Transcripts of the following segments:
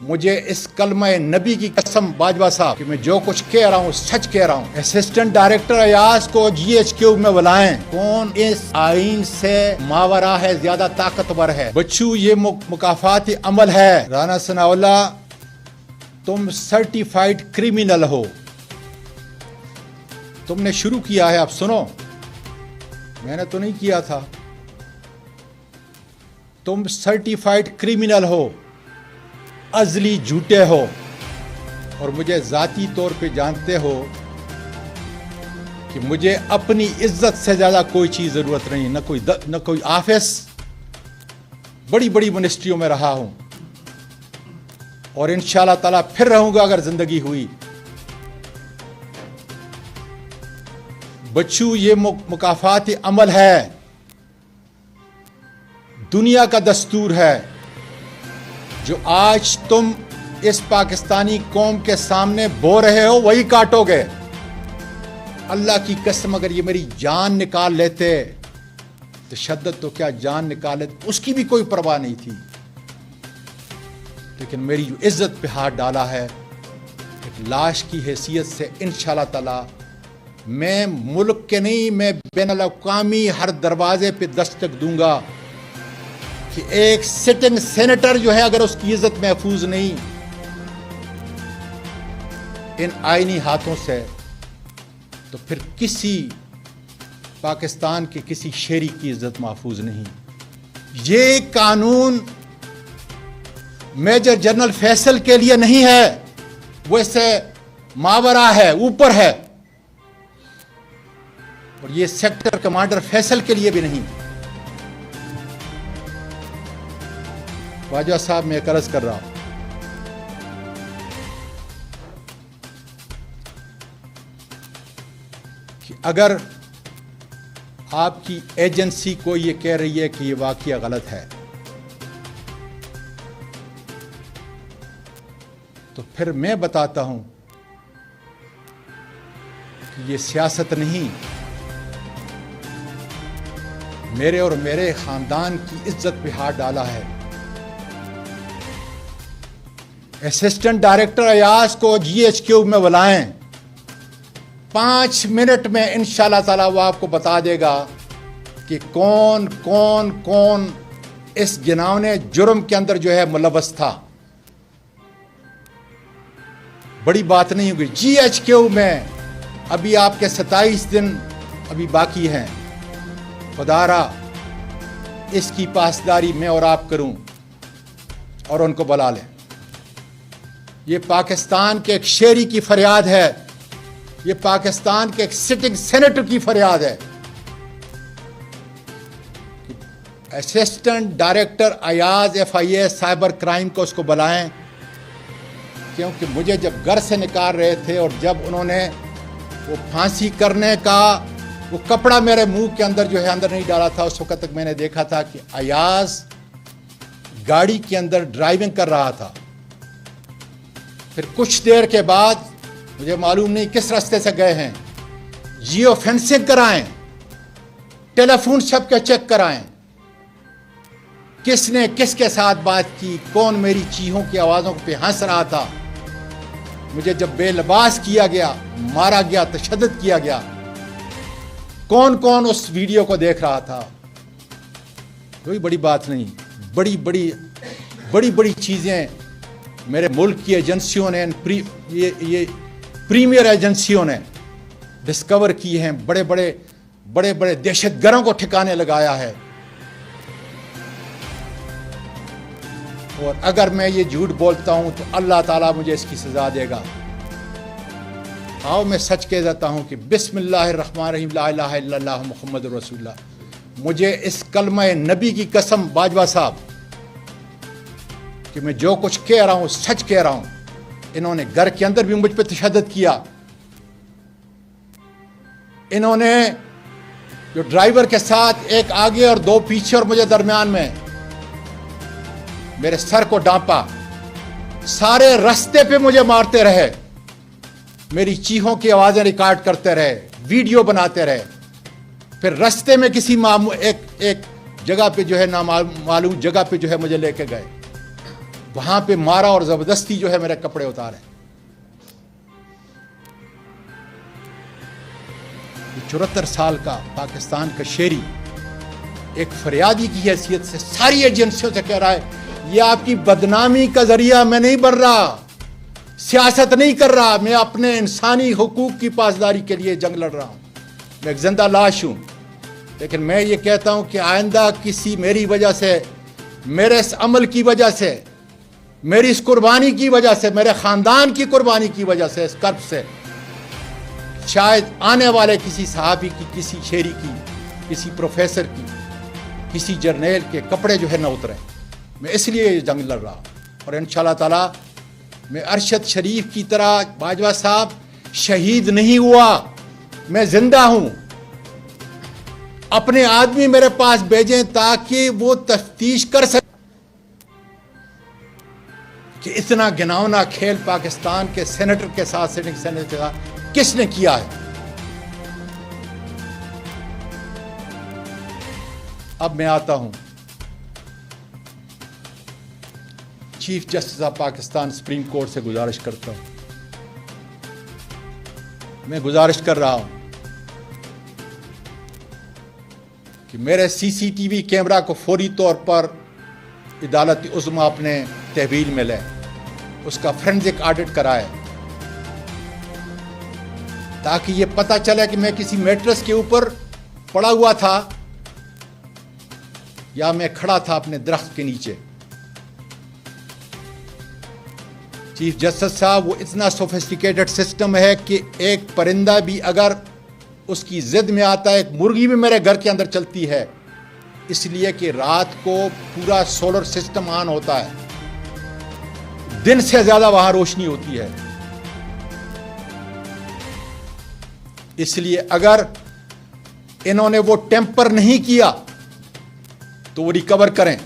مجھے اس کلمہ نبی کی قسم باجوہ صاحب کہ میں جو کچھ کہہ رہا ہوں سچ کہہ رہا ہوں. اسسٹنٹ ڈائریکٹر ایاز کو جی ایچ کیو میں بلائیں. کون اس آئین سے ماورا ہے، زیادہ طاقتور ہے؟ بچو یہ مکافاتی عمل ہے. رانا ثناء اللہ تم سرٹیفائیڈ کریمنل ہو. تم نے شروع کیا ہے، اب سنو، میں نے تو نہیں کیا تھا. تم سرٹیفائیڈ کریمنل ہو، ازلی جھوٹے ہو، اور مجھے ذاتی طور پہ جانتے ہو کہ مجھے اپنی عزت سے زیادہ کوئی چیز ضرورت نہیں. نہ کوئی آفس. بڑی بڑی منسٹریوں میں رہا ہوں اور انشاءاللہ تعالیٰ پھر رہوں گا اگر زندگی ہوئی. بچو یہ مکافاتی عمل ہے، دنیا کا دستور ہے. جو آج تم اس پاکستانی قوم کے سامنے بو رہے ہو وہی کاٹو گے. اللہ کی قسم اگر یہ میری جان نکال لیتے، تشدد تو کیا جان نکال لیتے، اس کی بھی کوئی پرواہ نہیں تھی. لیکن میری جو عزت پہ ہاتھ ڈالا ہے، ایک لاش کی حیثیت سے انشاءاللہ تعالی میں ملک کے نہیں، میں بین الاقوامی ہر دروازے پہ دستک دوں گا کہ ایک سٹنگ سینیٹر جو ہے اگر اس کی عزت محفوظ نہیں ان آئینی ہاتھوں سے، تو پھر کسی پاکستان کے کسی شہری کی عزت محفوظ نہیں. یہ قانون میجر جنرل فیصل کے لیے نہیں ہے، وہ اس سے ماورا ہے، اوپر ہے. اور یہ سیکٹر کمانڈر فیصل کے لیے بھی نہیں. باجوہ صاحب میں ایک عرض کر رہا ہوں کہ اگر آپ کی ایجنسی کو یہ کہہ رہی ہے کہ یہ واقعہ غلط ہے، تو پھر میں بتاتا ہوں کہ یہ سیاست نہیں، میرے اور میرے خاندان کی عزت پہ ہاتھ ڈالا ہے. اسسٹنٹ ڈائریکٹر ایاز کو جی ایچ کیو میں بلائیں. 5 منٹ میں انشاءاللہ تعالیٰ وہ آپ کو بتا دے گا کہ کون کون کون اس گناونے جرم کے اندر جو ہے ملوث تھا. بڑی بات نہیں ہوگی. جی ایچ کیو میں ابھی آپ کے 27 دن ابھی باقی ہیں. خدا را اس کی پاسداری میں اور آپ کروں اور ان کو بلا لیں. یہ پاکستان کے ایک شہری کی فریاد ہے، یہ پاکستان کے ایک سٹنگ سینیٹر کی فریاد ہے. Assistant director Ayaz FIA cyber crime کو اس کو بلائیں. کیونکہ مجھے جب گھر سے نکال رہے تھے اور جب انہوں نے وہ پھانسی کرنے کا وہ کپڑا میرے منہ کے اندر جو ہے اندر نہیں ڈالا تھا، اس وقت تک میں نے دیکھا تھا کہ ایاز گاڑی کے اندر ڈرائیونگ کر رہا تھا. پھر کچھ دیر کے بعد مجھے معلوم نہیں کس راستے سے گئے ہیں، جیو فینسنگ کرائیں، ٹیلی فون سب کے چیک کرائیں، کس نے کس کے ساتھ بات کی، کون میری چیخوں کی آوازوں پہ ہنس رہا تھا. مجھے جب بے لباس کیا گیا، مارا گیا، تشدد کیا گیا، کون کون اس ویڈیو کو دیکھ رہا تھا. کوئی بڑی بات نہیں. بڑی بڑی چیزیں میرے ملک کی ایجنسیوں نے، یہ پریمیئر ایجنسیوں نے ڈسکور کی ہیں. بڑے بڑے دہشت گردوں کو ٹھکانے لگایا ہے. اور اگر میں یہ جھوٹ بولتا ہوں تو اللہ تعالیٰ مجھے اس کی سزا دے گا. آؤ میں سچ کہہ دیتا ہوں کہ بسم اللہ الرحمن الرحیم، لا الہ الا اللہ محمد رسول اللہ. مجھے اس کلمہ نبی کی قسم باجوہ صاحب کہ میں جو کچھ کہہ رہا ہوں سچ کہہ رہا ہوں. انہوں نے گھر کے اندر بھی مجھ پہ تشدد کیا. انہوں نے جو ڈرائیور کے ساتھ ایک آگے اور 2 پیچھے اور مجھے درمیان میں میرے سر کو ڈانپا. سارے رستے پہ مجھے مارتے رہے، میری چیخوں کی آوازیں ریکارڈ کرتے رہے، ویڈیو بناتے رہے. پھر رستے میں کسی ایک جگہ پہ جو ہے نامعلوم جگہ پہ جو ہے مجھے لے کے گئے. وہاں پہ مارا اور زبردستی جو ہے میرے کپڑے اتارے. 74 سال کا پاکستان کا شہری ایک فریادی کی حیثیت سے ساری ایجنسیوں سے کہہ رہا ہے یہ آپ کی بدنامی کا ذریعہ میں نہیں بن رہا, سیاست نہیں کر رہا, میں اپنے انسانی حقوق کی پاسداری کے لیے جنگ لڑ رہا ہوں. میں ایک زندہ لاش ہوں, لیکن میں یہ کہتا ہوں کہ آئندہ کسی میری وجہ سے, میرے اس عمل کی وجہ سے, میری اس قربانی کی وجہ سے, میرے خاندان کی قربانی کی وجہ سے, اس کرب سے شاید آنے والے کسی صحابی کی, کسی شہری کی, کسی پروفیسر کی, کسی جرنیل کے کپڑے جو ہے نہ اتریں. میں اس لیے یہ جنگ لڑ رہا ہوں. اور انشاءاللہ تعالیٰ میں ارشد شریف کی طرح باجوہ صاحب شہید نہیں ہوا, میں زندہ ہوں. اپنے آدمی میرے پاس بھیجیں تاکہ وہ تفتیش کر سکیں کہ اتنا گھناؤنا کھیل پاکستان کے سینیٹر کے ساتھ, سٹنگ سینیٹر کے ساتھ کس نے کیا ہے. اب میں آتا ہوں chief justice of Pakistan supreme court سے گزارش کرتا ہوں. میں گزارش کر رہا ہوں کہ میرے سی سی ٹی وی کیمرہ کو فوری طور پر عدالت عظمیٰ اپنے تحویل میں لے, اس کا فرینزک آڈٹ کرائے, تاکہ یہ پتہ چلے کہ میں کسی میٹرس کے اوپر پڑا ہوا تھا یا میں کھڑا تھا اپنے درخت کے نیچے. چیف جسٹس صاحب, وہ اتنا سوفسٹیکیٹڈ سسٹم ہے کہ ایک پرندہ بھی اگر اس کی ضد میں آتا ہے, ایک مرغی بھی میرے گھر کے اندر چلتی ہے, اس لیے کہ رات کو پورا سولر سسٹم آن ہوتا ہے, دن سے زیادہ وہاں روشنی ہوتی ہے. اس لیے اگر انہوں نے وہ ٹیمپر نہیں کیا تو وہ ریکور کریں,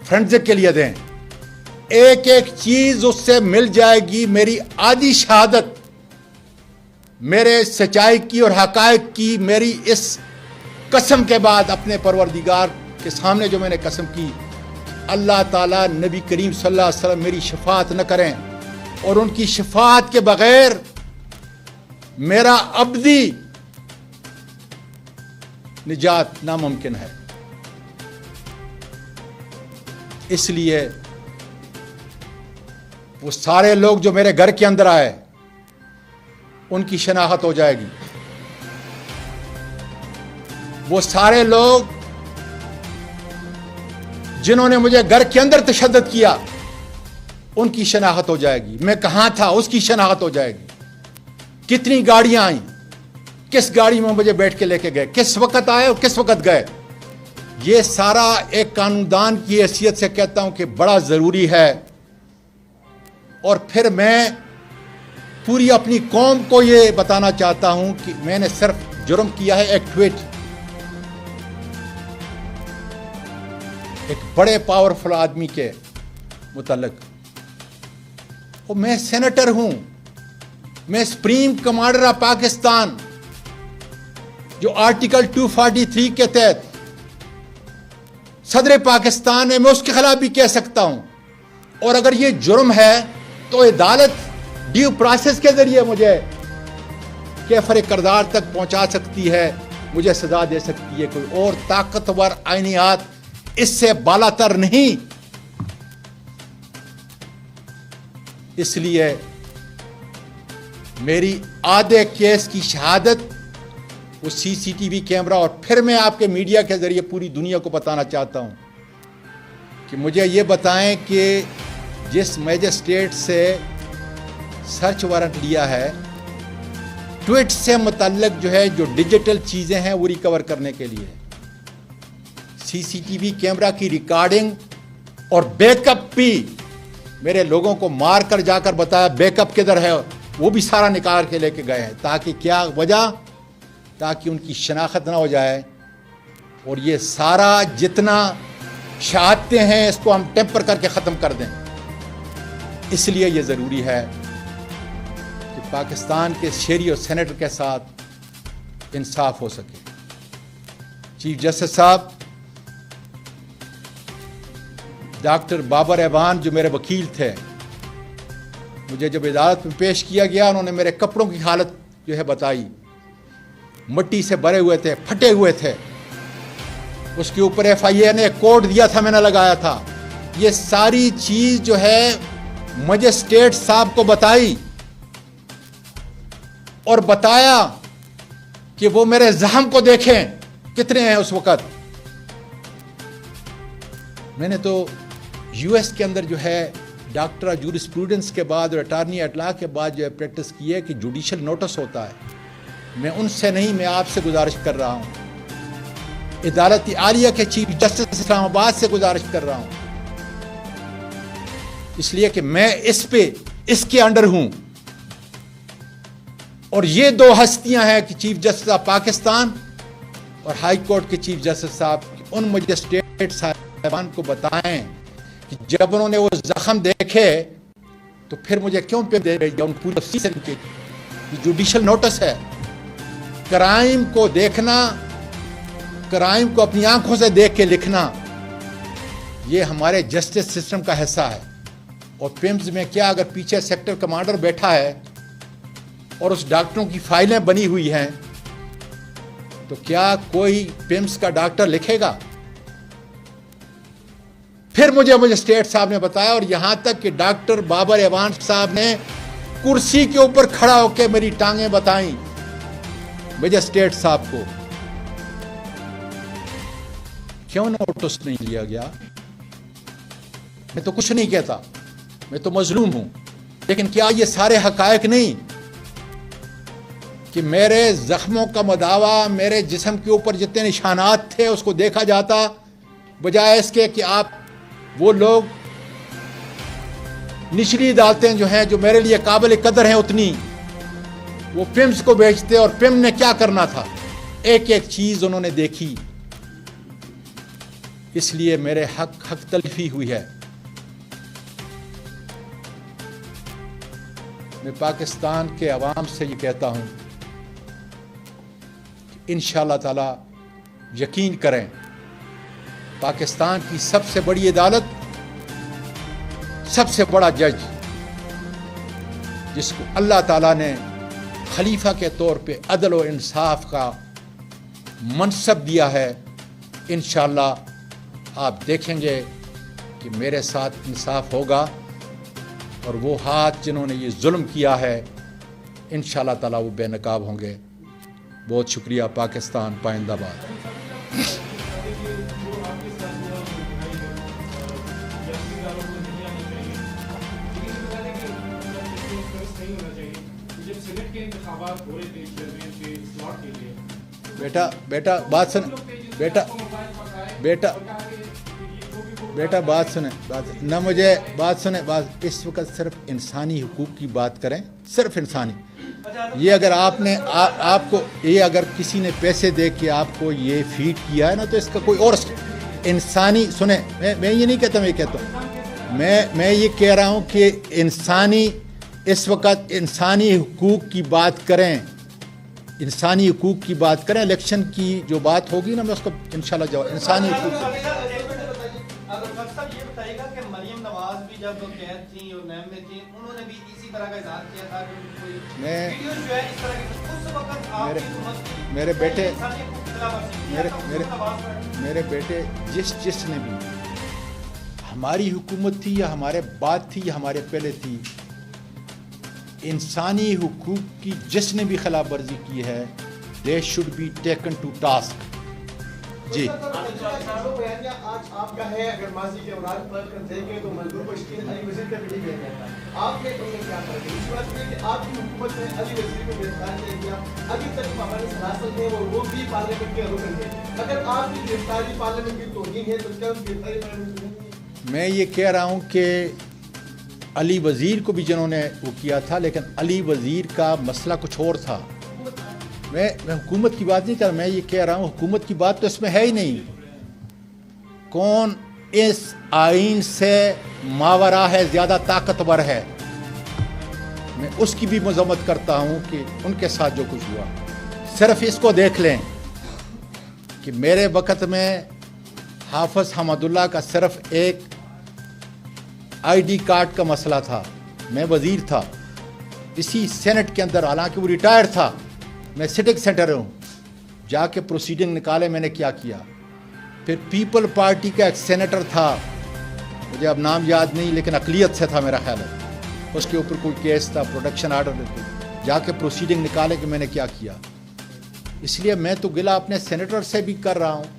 فرینزک کے لیے دیں. ایک ایک چیز اس سے مل جائے گی. میری آدھی شہادت, میرے سچائی کی اور حقائق کی, میری اس قسم کے بعد اپنے پروردگار کے سامنے جو میں نے قسم کی, اللہ تعالیٰ نبی کریم صلی اللہ علیہ وسلم میری شفاعت نہ کریں, اور ان کی شفاعت کے بغیر میرا ابدی نجات ناممکن ہے. اس لیے وہ سارے لوگ جو میرے گھر کے اندر آئے ان کی شناخت ہو جائے گی. وہ سارے لوگ جنہوں نے مجھے گھر کے اندر تشدد کیا ان کی شناخت ہو جائے گی. میں کہاں تھا اس کی شناخت ہو جائے گی. کتنی گاڑیاں آئیں, کس گاڑی میں مجھے بیٹھ کے لے کے گئے, کس وقت آئے اور کس وقت گئے. یہ سارا ایک قانوندان کی حیثیت سے کہتا ہوں کہ بڑا ضروری ہے. اور پھر میں پوری اپنی قوم کو یہ بتانا چاہتا ہوں کہ میں نے صرف جرم کیا ہے ایک ٹویٹ, ایک بڑے پاورفل آدمی کے متعلق. اور میں سینیٹر ہوں, میں سپریم کمانڈر آف پاکستان, جو آرٹیکل 243 کے تحت صدر پاکستان ہے, میں اس کے خلاف بھی کہہ سکتا ہوں. اور اگر یہ جرم ہے تو عدالت ڈیو پروسیس کے ذریعے مجھے کیفر کردار تک پہنچا سکتی ہے, مجھے سزا دے سکتی ہے. کوئی اور طاقتور آئینیات اس سے بالا تر نہیں. اس لیے میری آدھے کیس کی شہادت وہ سی سی ٹی وی کیمرہ, اور پھر میں آپ کے میڈیا کے ذریعے پوری دنیا کو بتانا چاہتا ہوں کہ مجھے یہ بتائیں کہ جس میجسٹریٹ سے سرچ وارنٹ لیا ہے, ٹویٹ سے متعلق جو ہے جو ڈیجیٹل چیزیں ہیں وہ ریکور کرنے کے لیے سی سی ٹی وی کیمرہ کی ریکارڈنگ اور بیک اپ بھی میرے لوگوں کو مار کر جا کر بتایا بیک اپ کدھر ہے, وہ بھی سارا نکال کے لے کے گئے ہیں. تاکہ کیا وجہ, تاکہ ان کی شناخت نہ ہو جائے. اور یہ سارا جتنا شہادتیں ہیں اس کو ہم ٹیمپر کر کے ختم کر دیں. اس لیے یہ ضروری ہے کہ پاکستان کے شہری اور سینیٹر کے ساتھ انصاف ہو سکے. چیف جسٹس صاحب, ڈاکٹر بابر ایوان جو میرے وکیل تھے، مجھے جب عدالت میں پیش کیا گیا انہوں نے میرے کپڑوں کی حالت جو ہے بتائی، مٹی سے بھرے ہوئے تھے، پھٹے ہوئے تھے، اس کے اوپر FIA نے ایک کوڈ دیا تھا، میں نے لگایا تھا. یہ ساری چیز جو ہے مجسٹریٹ صاحب کو بتائی اور بتایا کہ وہ میرے زخم کو دیکھیں کتنے ہیں اس وقت. میں نے تو US کے اندر جو ہے ڈاکٹر آف جورسپروڈنس کے بعد اور اٹارنی ایٹ لا کے بعد جو ہے پریکٹس کی ہے کہ جوڈیشل نوٹس ہوتا ہے. میں ان سے نہیں، میں آپ سے گزارش کر رہا ہوں، عدالت عالیہ کے چیف جسٹس اسلام آباد سے گزارش کر رہا ہوں، اس لیے کہ میں اس کے انڈر ہوں. اور یہ دو ہستیاں ہیں کہ چیف جسٹس آف پاکستان اور ہائی کورٹ کے چیف جسٹس صاحب، ان مجسٹریٹ صاحبان کو بتائیں کہ جب انہوں نے وہ زخم دیکھے تو پھر مجھے کیوں پہ دے رہی ہے ان پوری تفصیل کے جوڈیشل نوٹس ہے. کرائم کو دیکھنا، کرائم کو اپنی آنکھوں سے دیکھ کے لکھنا، یہ ہمارے جسٹس سسٹم کا حصہ ہے. اور پیمز میں کیا اگر پیچھے سیکٹر کمانڈر بیٹھا ہے اور اس ڈاکٹروں کی فائلیں بنی ہوئی ہیں تو کیا کوئی پیمز کا ڈاکٹر لکھے گا؟ پھر مجھے مجسٹریٹ صاحب نے بتایا، اور یہاں تک کہ ڈاکٹر بابر ایوان صاحب نے کرسی کے اوپر کھڑا ہو کے میری ٹانگیں بتائیں مجسٹریٹ صاحب کو. کیوں نوٹس نہیں لیا گیا؟ میں تو کچھ نہیں کہتا، میں تو مظلوم ہوں، لیکن کیا یہ سارے حقائق نہیں کہ میرے زخموں کا مداوا، میرے جسم کے اوپر جتنے نشانات تھے اس کو دیکھا جاتا، بجائے اس کے کہ آپ وہ لوگ نچلی عدالتیں جو ہیں جو میرے لیے قابل قدر ہیں اتنی، وہ پیمز کو بیچتے. اور پیم نے کیا کرنا تھا؟ ایک ایک چیز انہوں نے دیکھی. اس لیے میرے حق تلفی ہوئی ہے. میں پاکستان کے عوام سے یہ کہتا ہوں کہ انشاءاللہ تعالی یقین کریں، پاکستان کی سب سے بڑی عدالت، سب سے بڑا جج جس کو اللہ تعالیٰ نے خلیفہ کے طور پہ عدل و انصاف کا منصب دیا ہے، انشاءاللہ آپ دیکھیں گے کہ میرے ساتھ انصاف ہوگا، اور وہ ہاتھ جنہوں نے یہ ظلم کیا ہے انشاءاللہ تعالیٰ وہ بے نقاب ہوں گے. بہت شکریہ. پاکستان پائندہ باد. بیٹا بات سن، بیٹا بات سنیں، نہ مجھے بات سنیں. اس وقت صرف انسانی حقوق کی بات کریں، صرف انسانی. یہ اگر آپ نے آپ کو یہ اگر کسی نے پیسے دے کے آپ کو یہ فیڈ کیا ہے نا تو اس کا کوئی اور انسانی سنیں. میں یہ نہیں کہتا، میں یہ کہتا ہوں، میں یہ کہہ رہا ہوں کہ انسانی اس وقت انسانی حقوق کی بات کریں، انسانی حقوق کی بات کریں. الیکشن کی جو بات ہوگی نا میں اس کو انشاءاللہ جواب انسانی حقوق سے. میرے بیٹے جس نے بھی ہماری حکومت تھی یا ہمارے بعد تھی یا ہمارے پہلے تھی، انسانی حقوق کی جس نے بھی خلاف ورزی کی ہے they should be taken to task. جی آج آپ کا ہے، اگر ماضی کے اوراق پر دیکھیں تو مزدور کو اشکین علی وزیر کا بھی دیا گیا تھا. آپ نے کیا فرق ہے؟ اس بات یہ کہ آپ کی حکومت نے علی وزیر کو گرفتار کیا گیا، ابھی تک ہمارے حراست میں اور وہ بھی پارلیمنٹ کے رکن ہے. اگر آپ کی گرفتاری پارلیمنٹ کی توہین ہے تو کیا گرفتاری پارلیمنٹ میں؟ میں یہ کہہ رہا ہوں کہ علی وزیر کو بھی جنہوں نے وہ کیا تھا، لیکن علی وزیر کا مسئلہ کچھ اور تھا. میں حکومت کی بات نہیں کر رہا، میں یہ کہہ رہا ہوں حکومت کی بات تو اس میں ہے ہی نہیں. کون اس آئین سے ماورا ہے، زیادہ طاقتور ہے، میں اس کی بھی مذمت کرتا ہوں کہ ان کے ساتھ جو کچھ ہوا. صرف اس کو دیکھ لیں کہ میرے وقت میں حافظ حمد اللہ کا صرف ایک ID کارڈ کا مسئلہ تھا. میں وزیر تھا اسی سینٹ کے اندر, حالانکہ وہ ریٹائر تھا, میں سٹنگ سینٹر ہوں, جا کے پروسیڈنگ نکالے میں نے کیا کیا. پھر پیپل پارٹی کا ایک سینیٹر تھا, مجھے اب نام یاد نہیں لیکن اقلیت سے تھا میرا خیال ہے, اس کے اوپر کوئی کیس تھا, پروٹیکشن آرڈر, جا کے پروسیڈنگ نکالے کہ میں نے کیا کیا. اس لیے میں تو گلہ اپنے سینیٹر سے بھی کر رہا ہوں کہ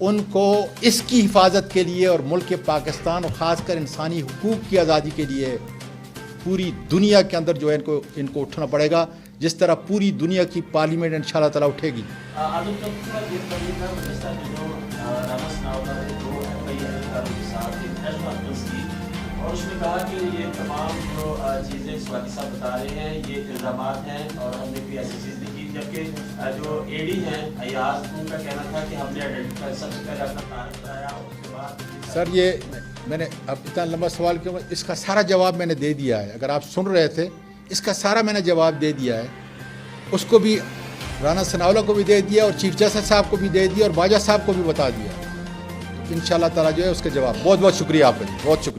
ان کو اس کی حفاظت کے لیے اور ملک پاکستان اور خاص کر انسانی حقوق کی آزادی کے لیے پوری دنیا کے اندر جو ہے ان کو اٹھنا پڑے گا, جس طرح پوری دنیا کی پارلیمنٹ انشاءاللہ تعالیٰ اٹھے گی. اور اس نے کہا کہ یہ تمام جو چیزیں سوانی صاحب بتا رہے ہیں یہ الزامات ہیں اور ہم نے کوئی ایسی چیز نہیں کی, جبکہ جو AD ہیں ایاز ان کا کہنا تھا کہ ہم نے آئیڈینٹیفائی سب سے پہلے اپنا تعارف کرایا اور اس کے بعد. سر یہ میں نے اب اتنا لمبا سوال کیوں, اس کا سارا جواب میں نے دے دیا ہے, اگر آپ سن رہے تھے اس کا سارا میں نے جواب دے دیا ہے. اس کو بھی رانا ثناءاللہ کو بھی دے دیا اور چیف جسٹس صاحب کو بھی دے دیا اور باجوہ صاحب کو بھی بتا دیا. انشاءاللہ تعالیٰ جو ہے اس کا جواب. بہت بہت شکریہ آپ کا, بہت شکریہ.